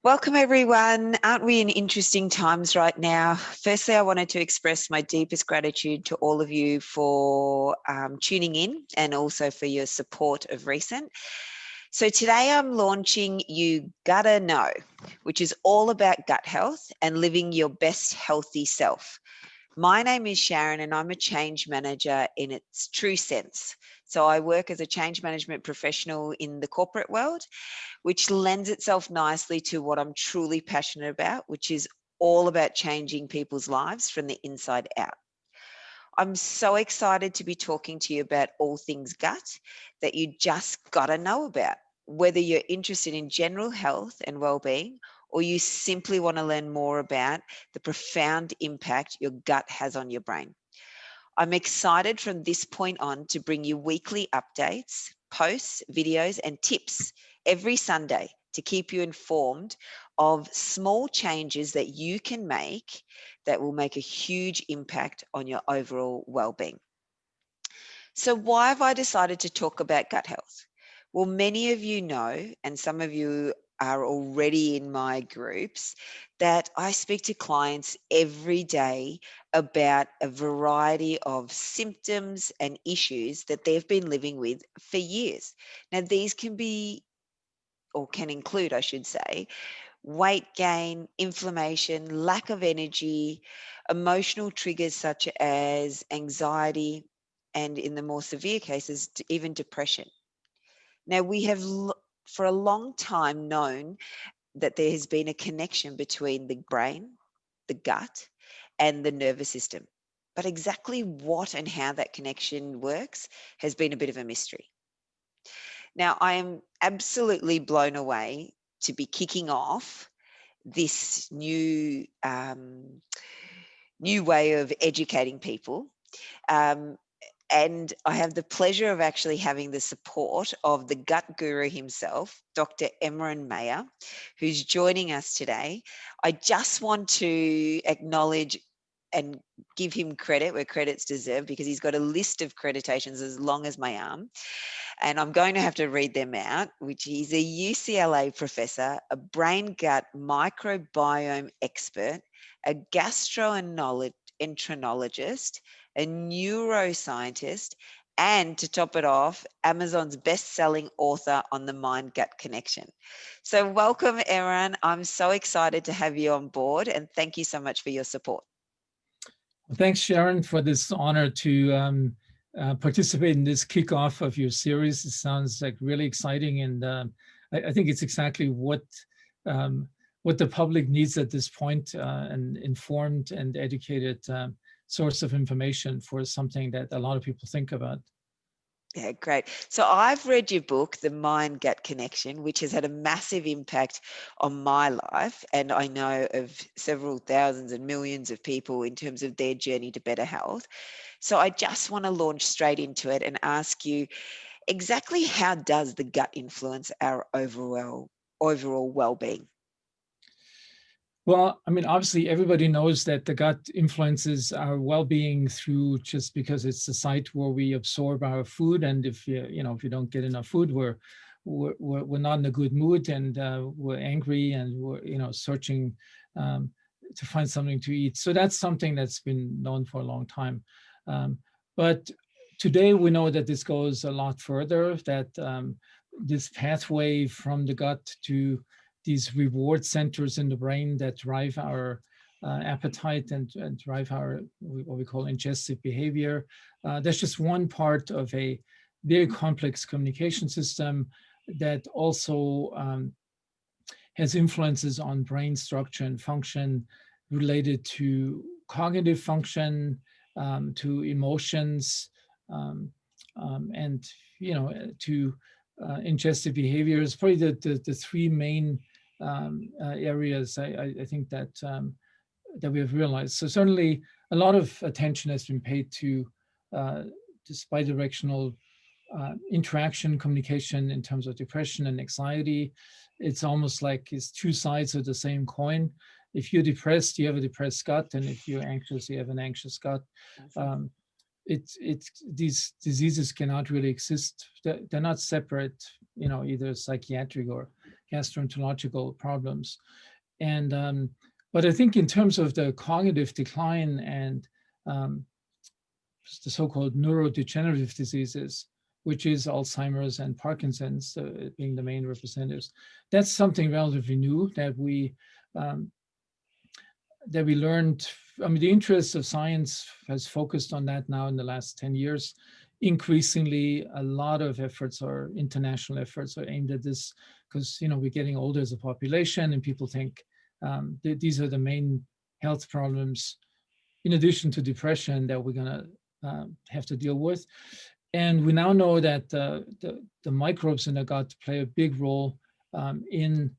Welcome, everyone. Aren't we in interesting times right now? Firstly, I wanted to express my deepest gratitude to all of you for tuning in and also for your support of recent. So today I'm launching You Gotta Know, which is all about gut health and living your best healthy self. My name is Sharon and I'm a change manager in its true sense. So I work as a change management professional in the corporate world, which lends itself nicely to what I'm truly passionate about, which is all about changing people's lives from the inside out. I'm so excited to be talking to you about all things gut that you just got to know about, whether you're interested in general health and well-being or you simply want to learn more about the profound impact your gut has on your brain. I'm excited from this point on to bring you weekly updates, posts, videos, and tips every Sunday to keep you informed of small changes that you can make that will make a huge impact on your overall well-being. So why have I decided to talk about gut health? Well, many of you know, and some of you are already in my groups, that I speak to clients every day about a variety of symptoms and issues that they've been living with for years. Now, these can be, or can include, I should say, weight gain, inflammation, lack of energy, emotional triggers such as anxiety, and in the more severe cases, even depression. Now, we have for a long time known that there has been a connection between the brain, the gut, and the nervous system. But exactly what and how that connection works has been a bit of a mystery. Now, I am absolutely blown away to be kicking off this new way of educating people. Um, and I have the pleasure of actually having the support of the gut guru himself, Dr. Emeran, who's joining us today. I just want to acknowledge and give him credit where credit's deserved because he's got a list of accreditations as long as my arm. And I'm going to have to read them out, which he's a UCLA professor, a brain gut microbiome expert, a gastroenterologist, a neuroscientist, and to top it off, Amazon's best-selling author on the mind-gut connection. So welcome, Emeran. I'm so excited to have you on board, and thank you so much for your support. Thanks, Sharon, for this honor to participate in this kickoff of your series. It sounds like really exciting, and I think it's exactly what the public needs at this point, an informed and educated source of information for something that a lot of people think about. Yeah, great. So I've read your book, The Mind Gut Connection, which has had a massive impact on my life. And I know of several thousands and millions of people in terms of their journey to better health. So I just want to launch straight into it and ask you exactly how does the gut influence our overall well-being? Well, I mean, obviously, everybody knows that the gut influences our well-being through just because it's the site where we absorb our food, and if if you don't get enough food, we're not in a good mood, and we're angry, and we're searching to find something to eat. So that's something that's been known for a long time, but today we know that this goes a lot further. That this pathway from the gut to these reward centers in the brain that drive our appetite and drive our what we call ingestive behavior. That's just one part of a very complex communication system that also has influences on brain structure and function related to cognitive function, to emotions, and to ingestive behaviors. Probably the three main areas I think that that we have realized. So certainly a lot of attention has been paid to this bidirectional interaction, communication in terms of depression and anxiety. It's almost like it's two sides of the same coin. If you're depressed, you have a depressed gut, and if you're anxious, you have an anxious gut. These diseases cannot really exist. They're not separate, either psychiatric or gastroenterological problems. And but I think in terms of the cognitive decline and the so-called neurodegenerative diseases, which is Alzheimer's and Parkinson's being the main representatives, that's something relatively new um, that we learned. I mean, the interest of science has focused on that now in the last 10 years. Increasingly, a lot of efforts or international efforts are aimed at this because, we're getting older as a population and people think these are the main health problems in addition to depression that we're going to have to deal with. And we now know that the microbes in the gut play a big role in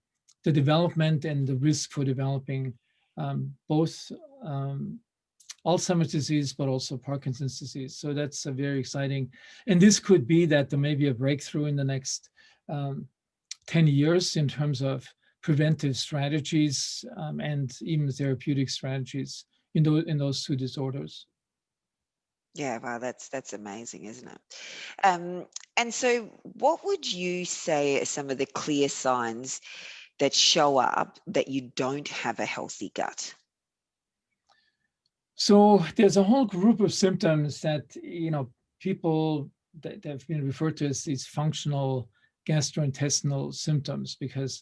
the development and the risk for developing both Alzheimer's disease, but also Parkinson's disease. So that's a very exciting. And this could be that there may be a breakthrough in the next 10 years in terms of preventive strategies and even therapeutic strategies in those two disorders. Yeah, wow, that's amazing, isn't it? And so what would you say are some of the clear signs that show up that you don't have a healthy gut? So there's a whole group of symptoms that, people that have been referred to as these functional gastrointestinal symptoms, because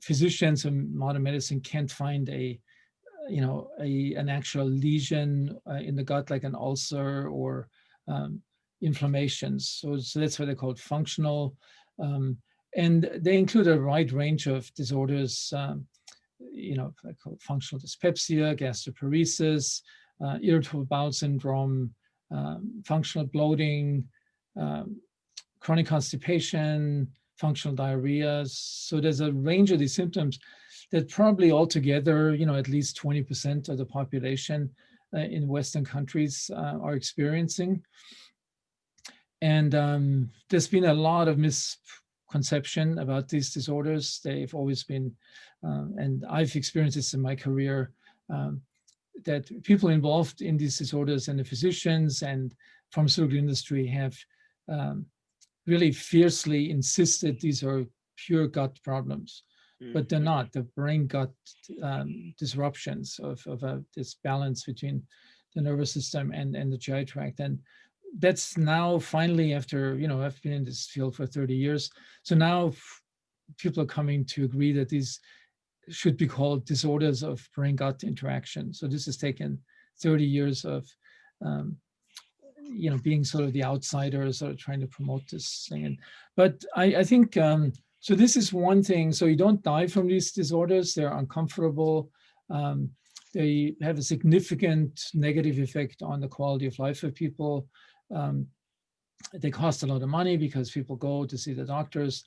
physicians in modern medicine can't find an actual lesion in the gut, like an ulcer or inflammations. So that's why they're called functional. And they include a wide range of disorders, called functional dyspepsia, gastroparesis, irritable bowel syndrome, functional bloating, chronic constipation, functional diarrhea. So there's a range of these symptoms that probably altogether, at least 20% of the population in Western countries are experiencing. And there's been a lot of misconception about these disorders. They've always been, and I've experienced this in my career, that people involved in these disorders and the physicians and pharmaceutical industry have really fiercely insisted these are pure gut problems. But they're not. The brain-gut disruptions of this balance between the nervous system and the GI tract. And that's now finally, after, I've been in this field for 30 years. So now people are coming to agree that these should be called disorders of brain-gut interaction. So this has taken 30 years of, being sort of the outsiders or trying to promote this thing. But I think, so this is one thing. So you don't die from these disorders. They're uncomfortable. They have a significant negative effect on the quality of life of people. They cost a lot of money because people go to see the doctors.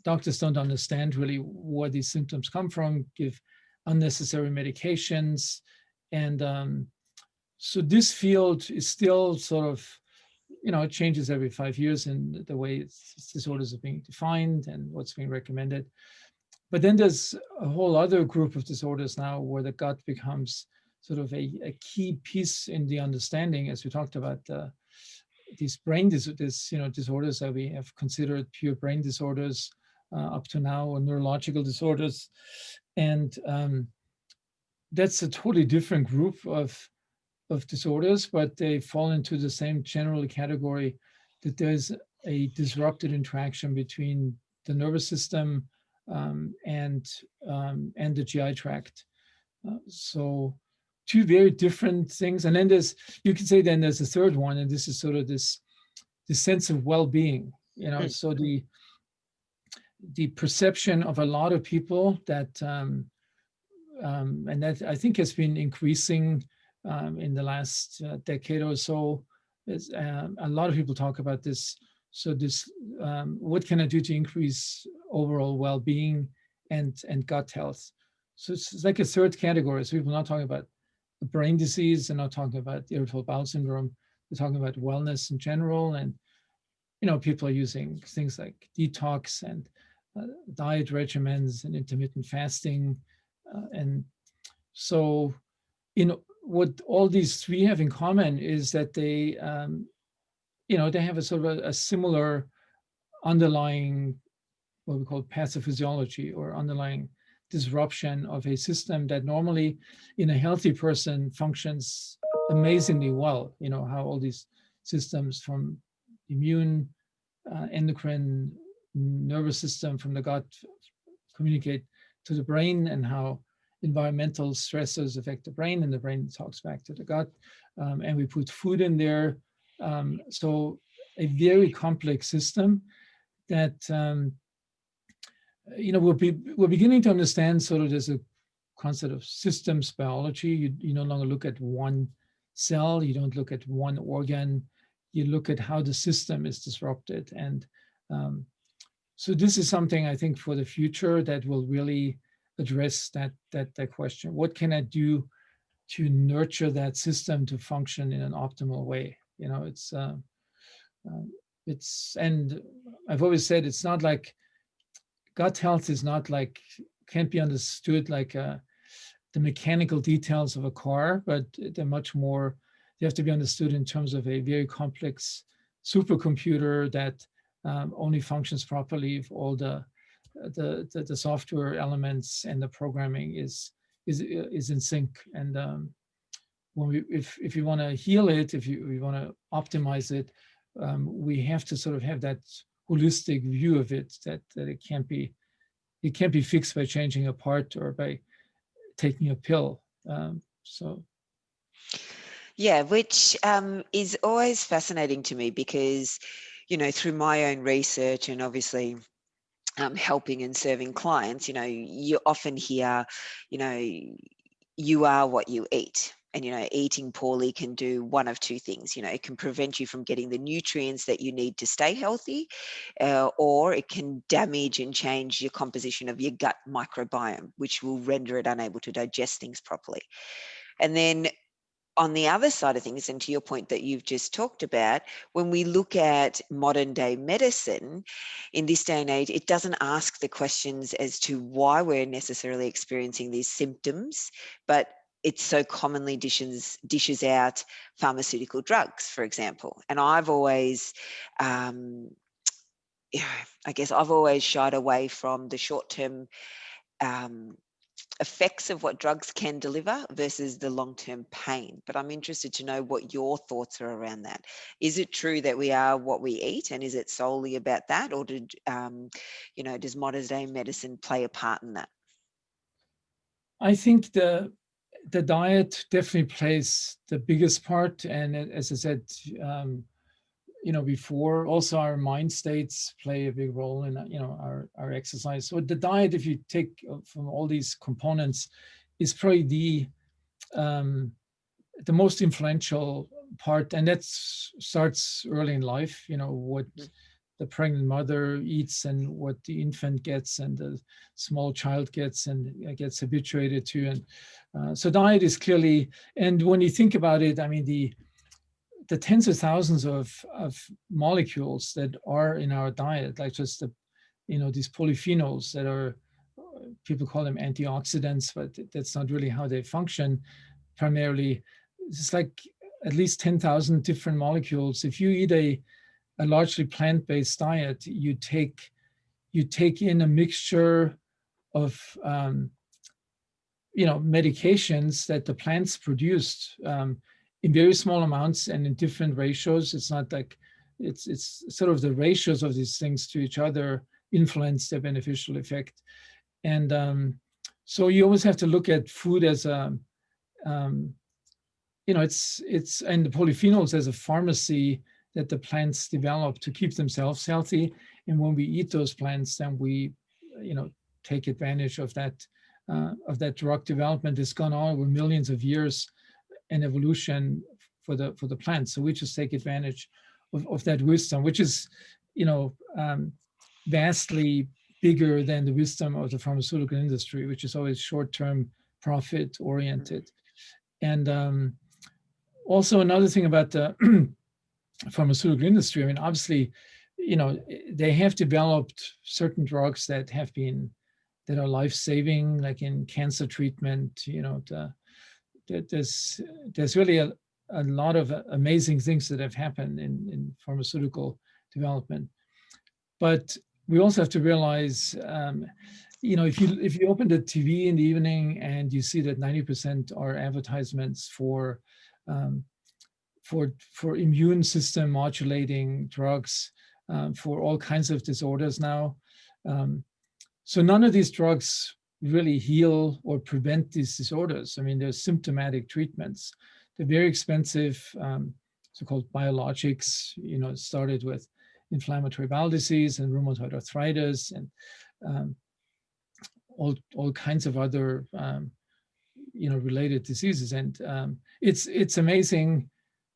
Doctors don't understand really where these symptoms come from, give unnecessary medications. And so this field is still sort of, it changes every 5 years in the way disorders are being defined and what's being recommended. But then there's a whole other group of disorders now where the gut becomes sort of a key piece in the understanding, as we talked about these brain disorders that we have considered pure brain disorders up to now, or neurological disorders. And that's a totally different group of disorders, but they fall into the same general category, that there's a disrupted interaction between the nervous system and the GI tract. So two very different things. And then you could say then there's a third one, and this is sort of this sense of well-being, so the perception of a lot of people that, and that I think has been increasing in the last decade or so. Is, a lot of people talk about this. So this, what can I do to increase overall well-being and gut health? So it's like a third category. So people are not talking about brain disease, they're not talking about irritable bowel syndrome, they're talking about wellness in general. And, people are using things like detox and diet regimens and intermittent fasting. And so, what all these three have in common is that they, they have a sort of a similar underlying what we call pathophysiology, or underlying disruption of a system that normally in a healthy person functions amazingly well. You know, how all these systems from immune, endocrine, nervous system from the gut communicate to the brain, and how environmental stressors affect the brain, and the brain talks back to the gut. And we put food in there. So a very complex system that, you know, we're beginning to understand sort of there's a concept of systems biology. You no longer look at one cell, you don't look at one organ, you look at how the system is disrupted. And so this is something I think for the future that will really address that question. What can I do to nurture that system to function in an optimal way? You know, and I've always said it's not like gut health is not like, can't be understood like the mechanical details of a car, but they're much more, they have to be understood in terms of a very complex supercomputer that only functions properly if all the software elements and the programming is in sync. And when if you want to heal it, if you want to optimize it, we have to sort of have that holistic view of it, that it can't be fixed by changing a part or by taking a pill. Yeah, which is always fascinating to me because, you know, through my own research and obviously helping and serving clients, you know, you often hear, you know, you are what you eat. And, you know, eating poorly can do one of two things. You know, it can prevent you from getting the nutrients that you need to stay healthy, or it can damage and change your composition of your gut microbiome, which will render it unable to digest things properly. And then on the other side of things, and to your point that you've just talked about, when we look at modern day medicine in this day and age, it doesn't ask the questions as to why we're necessarily experiencing these symptoms, but it so commonly dishes out pharmaceutical drugs, for example. And I've always, I guess I've always shied away from the short-term effects of what drugs can deliver versus the long-term pain. But I'm interested to know what your thoughts are around that. Is it true that we are what we eat, and is it solely about that, or you know, does modern day medicine play a part in that? I think the diet definitely plays the biggest part, and as I said, you know, before, also our mind states play a big role in, you know, our exercise. So the diet, if you take from all these components, is probably the most influential part, and that starts early in life. You know, what the pregnant mother eats and what the infant gets and the small child gets and gets habituated to. And so diet is clearly, and when you think about it, I mean, the tens of thousands of molecules that are in our diet, like just the, you know, these polyphenols that are, people call them antioxidants, but that's not really how they function. Primarily, it's like at least 10,000 different molecules. If you eat a largely plant-based diet, you take in a mixture of you know, medications that the plants produced in very small amounts and in different ratios. It's not like, it's sort of the ratios of these things to each other influence their beneficial effect. And so you always have to look at food as a, you know, it's and the polyphenols as a pharmacy that the plants develop to keep themselves healthy. And when we eat those plants, then we, you know, take advantage of that drug development that's gone on over millions of years and evolution for the plants. So we just take advantage of that wisdom, which is, you know, vastly bigger than the wisdom of the pharmaceutical industry, which is always short-term profit oriented. And also another thing about the pharmaceutical industry, I mean, obviously, you know, they have developed certain drugs that are life-saving, like in cancer treatment. You know, there's really a lot of amazing things that have happened in pharmaceutical development. But we also have to realize, if you open the TV in the evening and you see that 90% are advertisements um, for immune system modulating drugs for all kinds of disorders now. So none of these drugs really heal or prevent these disorders. I mean, there's symptomatic treatments. They're very expensive, so-called biologics, started with inflammatory bowel disease and rheumatoid arthritis and um, all kinds of other related diseases. And it's amazing.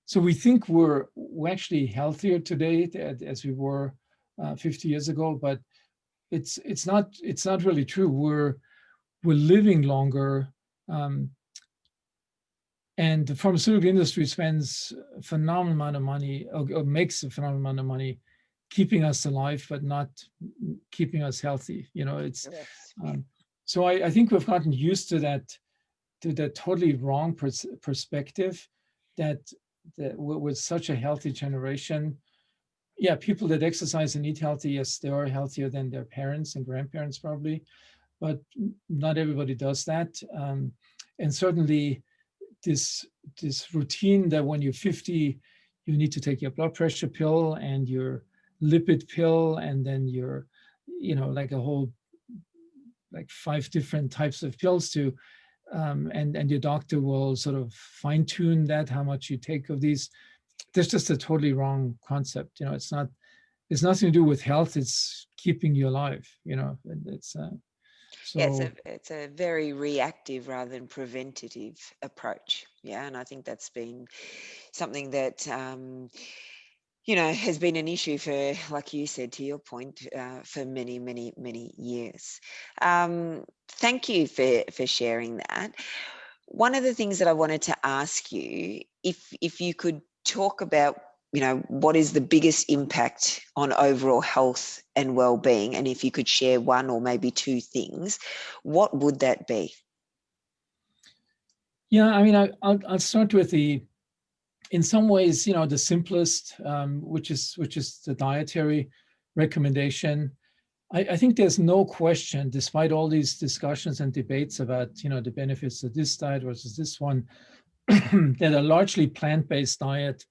So we think we're actually healthier today as we were 50 years ago, but it's not really true. We're living longer, and the pharmaceutical industry spends a phenomenal amount of money, or makes a phenomenal amount of money, keeping us alive, but not keeping us healthy. It's so I think we've gotten used to that totally wrong perspective that with such a healthy generation. Yeah, people that exercise and eat healthy, yes, they are healthier than their parents and grandparents probably, but not everybody does that. And certainly this routine that when you're 50, you need to take your blood pressure pill and your lipid pill, and then your, like a whole, like 5 different types of pills to, and your doctor will sort of fine tune that, how much you take of these. That's just a totally wrong concept. It's nothing to do with health. It's keeping you alive. It's so. Yeah, it's a very reactive rather than preventative approach. Yeah, and I think that's been something that has been an issue for, like you said, to your point, for many, many, many years. Thank you for sharing that. One of the things that I wanted to ask you, if you could talk about, what is the biggest impact on overall health and well-being, and if you could share one or maybe 2 things, what would that be? Yeah, I mean, I'll start with in some ways, the simplest, which is the dietary recommendation. I think there's no question, despite all these discussions and debates about, the benefits of this diet versus this one, that a largely plant-based diet,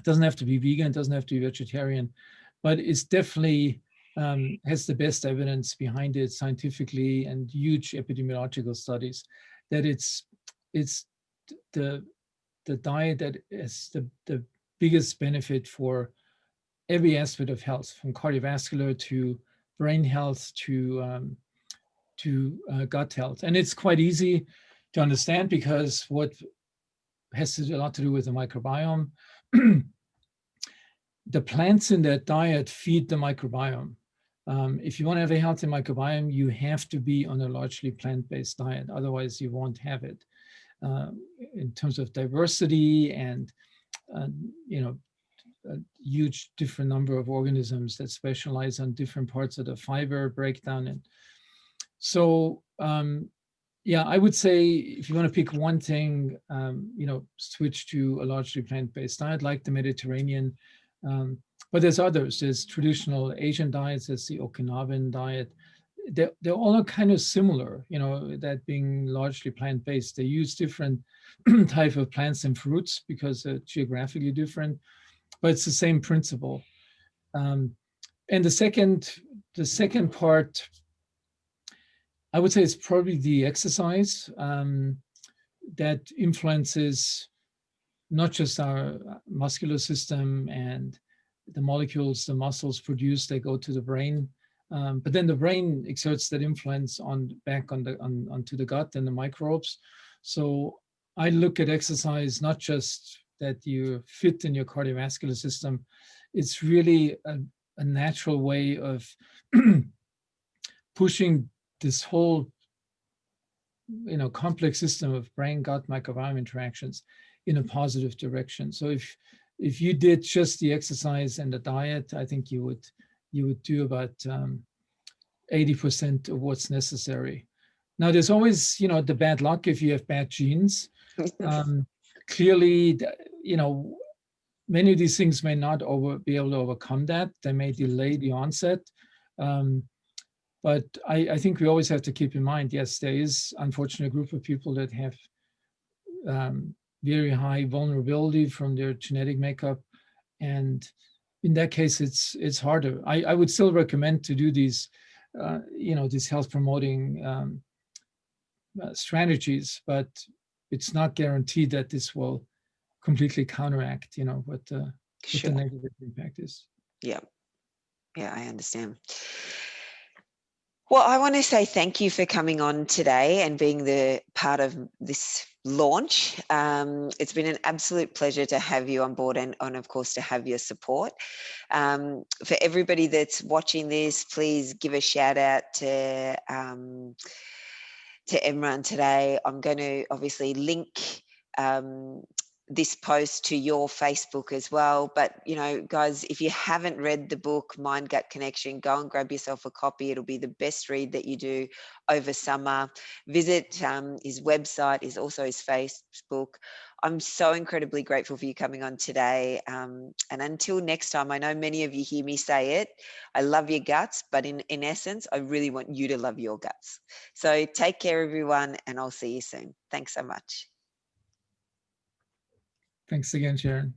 doesn't have to be vegan, doesn't have to be vegetarian, but it's definitely has the best evidence behind it scientifically and huge epidemiological studies, that it's the diet that is the biggest benefit for every aspect of health, from cardiovascular to brain health to gut health. And it's quite easy to understand because what has a lot to do with the microbiome. The plants in that diet feed the microbiome. If you want to have a healthy microbiome, you have to be on a largely plant-based diet. Otherwise, you won't have it. In terms of diversity and, a huge different number of organisms that specialize on different parts of the fiber breakdown. And so, yeah, I would say if you want to pick one thing, switch to a largely plant-based diet like the Mediterranean. But there's others. There's traditional Asian diets. There's the Okinawan diet. They're all kind of similar, that being largely plant-based. They use different type of plants and fruits because they're geographically different, but it's the same principle. And the second part, I would say, it's probably the exercise that influences not just our muscular system and the molecules the muscles produce, they go to the brain, but then the brain exerts that influence onto the gut and the microbes. So I look at exercise not just that you're fit in your cardiovascular system, it's really a natural way of pushing this whole complex system of brain gut microbiome interactions in a positive direction. So if you did just the exercise and the diet, I think you would do about 80% of what's necessary. Now, there's always the bad luck if you have bad genes. Clearly, many of these things may not be able to overcome that. They may delay the onset. But I think we always have to keep in mind, yes, there is unfortunately a group of people that have very high vulnerability from their genetic makeup. And in that case, it's harder. I would still recommend to do these, these health promoting strategies, but it's not guaranteed that this will completely counteract, what the Sure. negative impact is. Yeah. Yeah, I understand. Well, I want to say thank you for coming on today and being the part of this launch. It's been an absolute pleasure to have you on board and of course, to have your support. For everybody that's watching this, please give a shout out to Emeran today. I'm going to obviously link this post to your Facebook as well. But, guys, if you haven't read the book, Mind Gut Connection, go and grab yourself a copy. It'll be the best read that you do over summer. Visit his website, is also his Facebook. I'm so incredibly grateful for you coming on today. And until next time, I know many of you hear me say it, I love your guts, but in essence, I really want you to love your guts. So take care, everyone, and I'll see you soon. Thanks so much. Thanks again, Sharon.